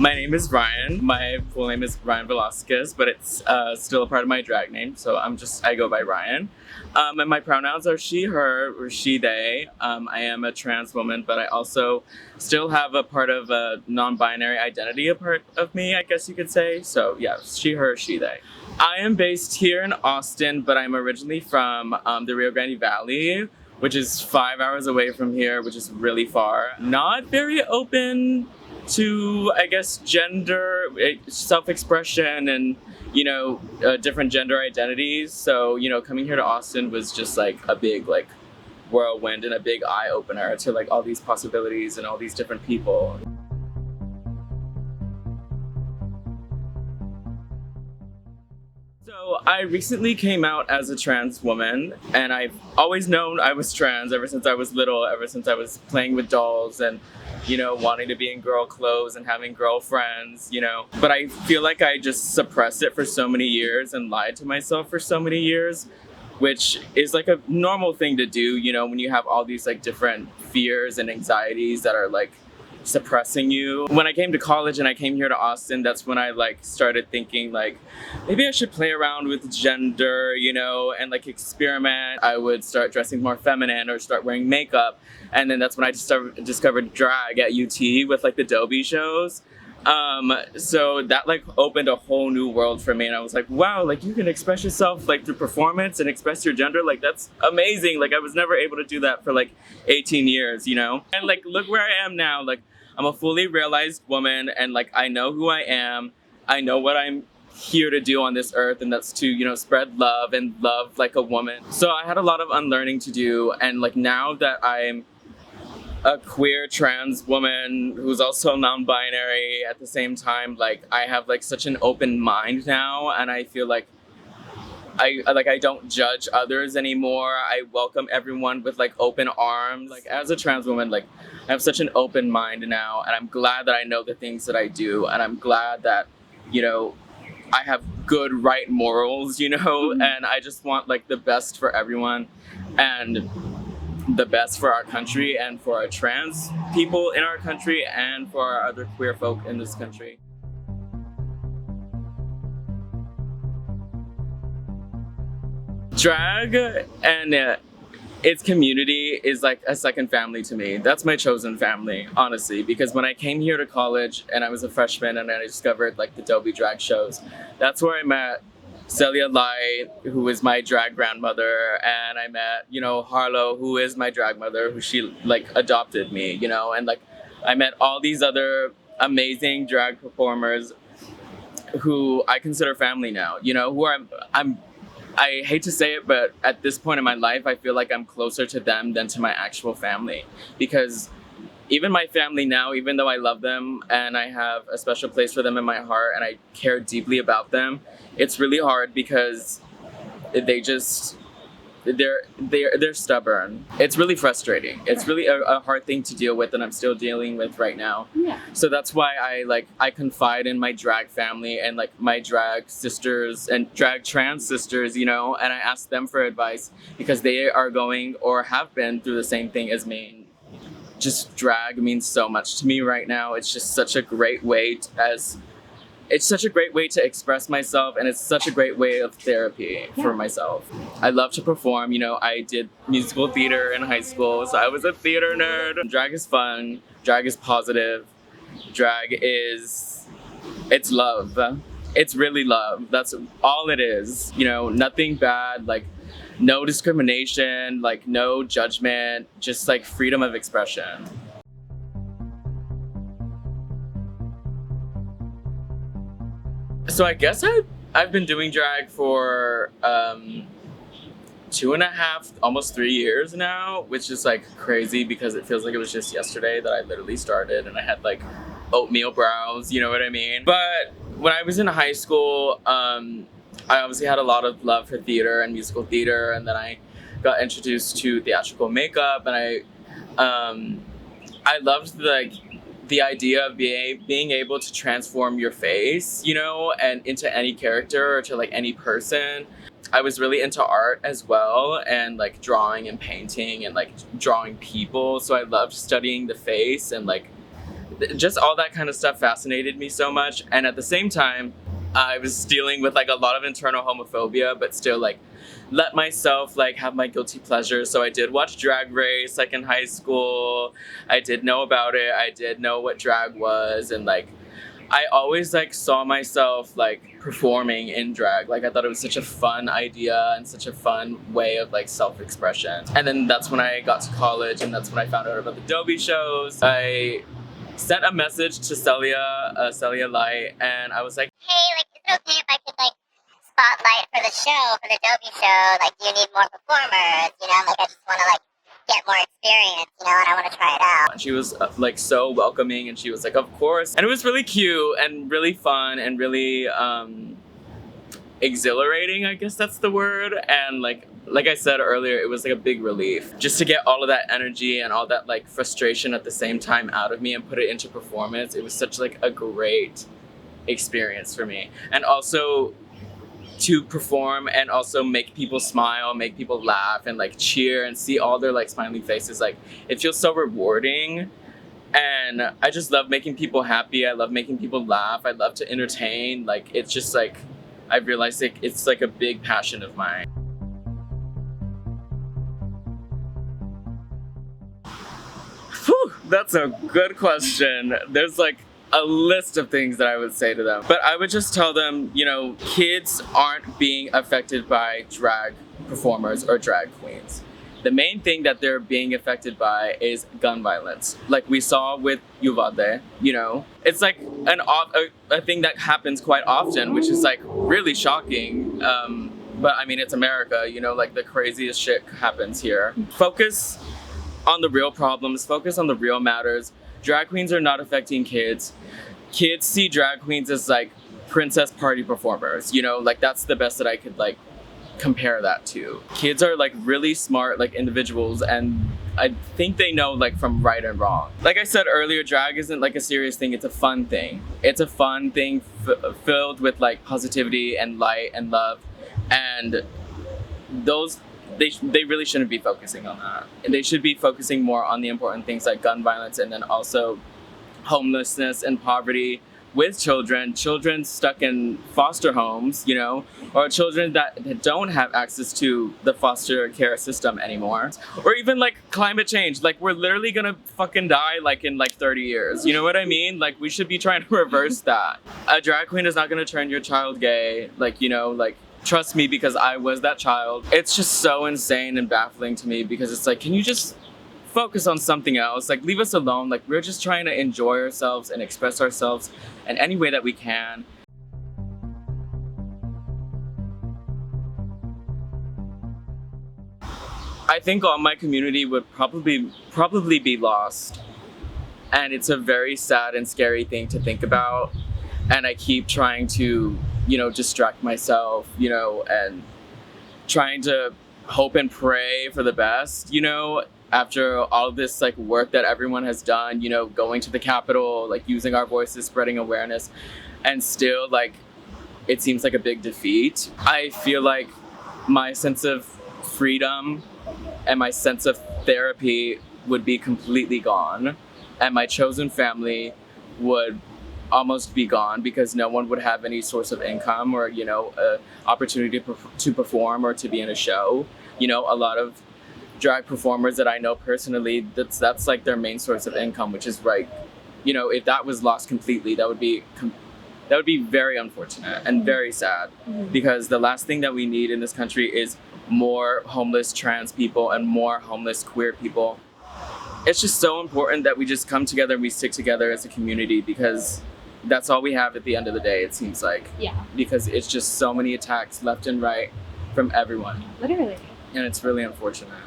My name is Ryan. My full name is Ryan Velasquez, but it's still a part of my drag name, so I go by Ryan. And my pronouns are she, her, or she, they. I am a trans woman, but I also still have a part of a non-binary identity, a part of me, I guess you could say. So yeah, she, her, she, they. I am based here in Austin, but I'm originally from the Rio Grande Valley, which is 5 hours away from here, which is really far. Not very open to, I guess, gender, self-expression, and, different gender identities. So, coming here to Austin was just like a big, whirlwind and a big eye-opener to, all these possibilities and all these different people. So I recently came out as a trans woman, and I've always known I was trans ever since I was little, ever since I was playing with dolls and, wanting to be in girl clothes and having girlfriends, But I feel like I just suppressed it for so many years and lied to myself for so many years, which is like a normal thing to do, when you have all these different fears and anxieties that are suppressing you. When I came to college and I came here to Austin, that's when I started thinking maybe I should play around with gender, and experiment. I would start dressing more feminine or start wearing makeup, and then that's when I discovered drag at UT with the Dobie shows. So that opened a whole new world for me, and I was like, wow, you can express yourself through performance and express your gender, that's amazing. I was never able to do that for 18 years, and look where I am now. I'm a fully realized woman, and I know who I am. I know what I'm here to do on this earth, and that's to spread love and love like a woman. So I had a lot of unlearning to do, and now that I'm a queer trans woman who's also non-binary at the same time, I have such an open mind now, and I feel I don't judge others anymore. I welcome everyone with open arms. As a trans woman, I have such an open mind now, and I'm glad that I know the things that I do, and I'm glad that I have good, right morals, and I just want the best for everyone, and the best for our country, and for our trans people in our country, and for our other queer folk in this country. Drag and its community is a second family to me. That's my chosen family, honestly, because when I came here to college and I was a freshman and I discovered the Dobie drag shows, that's where I met Celia Light, who is my drag grandmother, and I met, Harlow, who is my drag mother, who she adopted me, and I met all these other amazing drag performers who I consider family now, who I hate to say it, but at this point in my life, I feel I'm closer to them than to my actual family, because even my family now, even though I love them and I have a special place for them in my heart and I care deeply about them, it's really hard because they're stubborn. It's really frustrating. It's really a hard thing to deal with, and I'm still dealing with right now. Yeah. So that's why I confide in my drag family and my drag sisters and drag trans sisters, and I ask them for advice because they are going or have been through the same thing as me. Just drag means so much to me right now. It's just such a great way to express myself, and it's such a great way of therapy for myself. I love to perform. I did musical theater in high school, so I was a theater nerd. Drag is fun. Drag is positive. It's love. It's really love. That's all it is. Nothing bad, no discrimination, no judgment, just freedom of expression. So I guess I've been doing drag for 2.5, almost 3 years now, which is crazy because it feels like it was just yesterday that I literally started, and I had oatmeal brows, you know what I mean? But when I was in high school, I obviously had a lot of love for theater and musical theater, and then I got introduced to theatrical makeup, and I loved the idea of being able to transform your face, and into any character or to any person. I was really into art as well, and drawing and painting and drawing people. So I loved studying the face and just all that kind of stuff fascinated me so much. And at the same time, I was dealing with like a lot of internal homophobia, but still like let myself like have my guilty pleasures. So I did watch Drag Race like in high school. I did know about it. I did know what drag was, and like I always like saw myself like performing in drag. Like I thought it was such a fun idea and such a fun way of like self-expression. And then that's when I got to college, and that's when I found out about the Dobie shows. I sent a message to Celia Light, and I was like, hey, like, is it okay if I could like spotlight for the show, for the Dobie show? Like, do you need more performers? You know, like I just want to like get more experience, you know, and I want to try it out. she was like so welcoming, and she was like, of course. And it was really cute and really fun and really exhilarating, I guess that's the word. And like I said earlier, it was like a big relief just to get all of that energy and all that like frustration at the same time out of me and put it into performance. It was such like a great experience for me. And also to perform and also make people smile, make people laugh and like cheer and see all their like smiling faces. Like it feels so rewarding. And I just love making people happy. I love making people laugh. I love to entertain. Like it's just like, I realized like it's like a big passion of mine. Whew, that's a good question. There's like a list of things that I would say to them. But I would just tell them, you know, kids aren't being affected by drag performers or drag queens. The main thing that they're being affected by is gun violence. Like we saw with Uvalde, you know? It's like a thing that happens quite often, which is like really shocking. But I mean, it's America, you know, like the craziest shit happens here. Focus on the real problems, focus on the real matters. Drag queens are not affecting kids. Kids see drag queens as like princess party performers, you know, like that's the best that I could like compare that to. Kids are like really smart like individuals, and I think they know like from right and wrong. Like I said earlier, drag isn't like a serious thing, it's a fun thing. It's a fun thing filled with like positivity and light and love, and those they really shouldn't be focusing on that. And they should be focusing more on the important things like gun violence, and then also homelessness and poverty with children stuck in foster homes, you know, or children that don't have access to the foster care system anymore. Or even like climate change. Like we're literally gonna fucking die like in like 30 years. You know what I mean? Like we should be trying to reverse that. A drag queen is not gonna turn your child gay. Like, you know, like trust me, because I was that child. It's just so insane and baffling to me, because it's like, can you just focus on something else? Like leave us alone. Like we're just trying to enjoy ourselves and express ourselves in any way that we can. I think all my community would probably be lost. And it's a very sad and scary thing to think about. And I keep trying to, you know, distract myself, you know, and trying to hope and pray for the best, you know, after all this like work that everyone has done, you know, going to the Capitol, like using our voices, spreading awareness, and still like it seems like a big defeat. I feel like my sense of freedom and my sense of therapy would be completely gone, and my chosen family would almost be gone, because no one would have any source of income or, you know, opportunity to perform or to be in a show. You know, a lot of drag performers that I know personally, that's like their main source of income, which is right. You know, if that was lost completely, that would be very unfortunate and very sad, because the last thing that we need in this country is more homeless trans people and more homeless queer people. It's just so important that we just come together and we stick together as a community, because that's all we have at the end of the day, it seems like. Yeah. Because it's just so many attacks left and right from everyone. Literally. And it's really unfortunate.